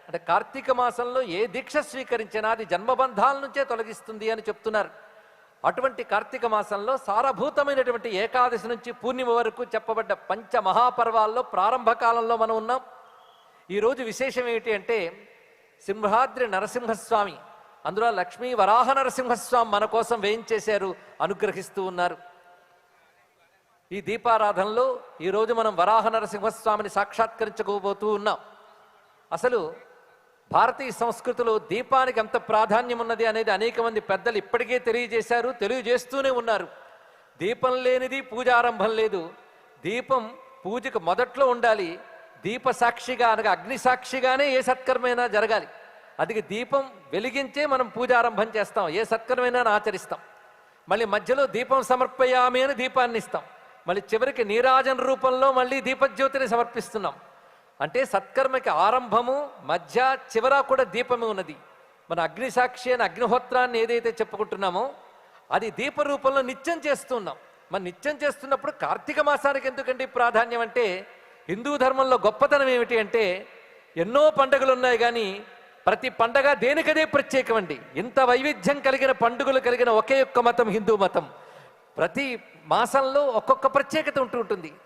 అంటే కార్తీక మాసంలో ఏ దీక్ష స్వీకరించినా అది జన్మబంధాల నుంచే తొలగిస్తుంది అని చెప్తున్నారు. అటువంటి కార్తీక మాసంలో సారభూతమైనటువంటి ఏకాదశి నుంచి పూర్ణిమ వరకు చెప్పబడ్డ పంచ మహాపర్వాల్లో ప్రారంభ కాలంలో మనం ఉన్నాం. ఈరోజు విశేషం ఏమిటి అంటే సింహాద్రి నరసింహస్వామి, అందులో లక్ష్మీ వరాహ నరసింహస్వామి మన కోసం వేయించేశారు, అనుగ్రహిస్తూ ఉన్నారు. ఈ దీపారాధనలో ఈరోజు మనం వరాహ నరసింహస్వామిని సాక్షాత్కరించుకోబోతూ ఉన్నాం. అసలు భారతీయ సంస్కృతిలో దీపానికి ఎంత ప్రాధాన్యం ఉన్నది అనేది అనేక మంది పెద్దలు ఇప్పటికే తెలియజేశారు, తెలియజేస్తూనే ఉన్నారు. దీపం లేనిది పూజారంభం లేదు. దీపం పూజకు మొదట్లో ఉండాలి. దీప సాక్షిగా అనగా అగ్ని సాక్షిగానే ఏ సత్కర్మైనా జరగాలి. అది దీపం వెలిగించే మనం పూజారంభం చేస్తాం, ఏ సత్కర్మైనా ఆచరిస్తాం. మళ్ళీ మధ్యలో దీపం సమర్పయామి అని దీపాన్ని ఇస్తాం. మళ్ళీ చివరికి నీరాజన రూపంలో మళ్ళీ దీపజ్యోతిని సమర్పిస్తున్నాం. అంటే సత్కర్మకి ఆరంభము మధ్య చివర కూడా దీపమే ఉన్నది. మన అగ్నిసాక్షి అని అగ్నిహోత్రాన్ని ఏదైతే చెప్పుకుంటున్నామో అది దీప రూపంలో నిత్యం చేస్తున్నాం. మనం నిత్యం చేస్తున్నప్పుడు కార్తీక మాసానికి ఎందుకంటే ప్రాధాన్యం అంటే, హిందూ ధర్మంలో గొప్పతనం ఏమిటి అంటే ఎన్నో పండుగలు ఉన్నాయి, కానీ ప్రతి పండగ దేనికదే ప్రత్యేకమండి. ఇంత వైవిధ్యం కలిగిన పండుగలు కలిగిన ఒకే ఒక్క మతం హిందూ మతం. ప్రతి మాసంలో ఒక్కొక్క ప్రత్యేకత ఉంటూ ఉంటుంది.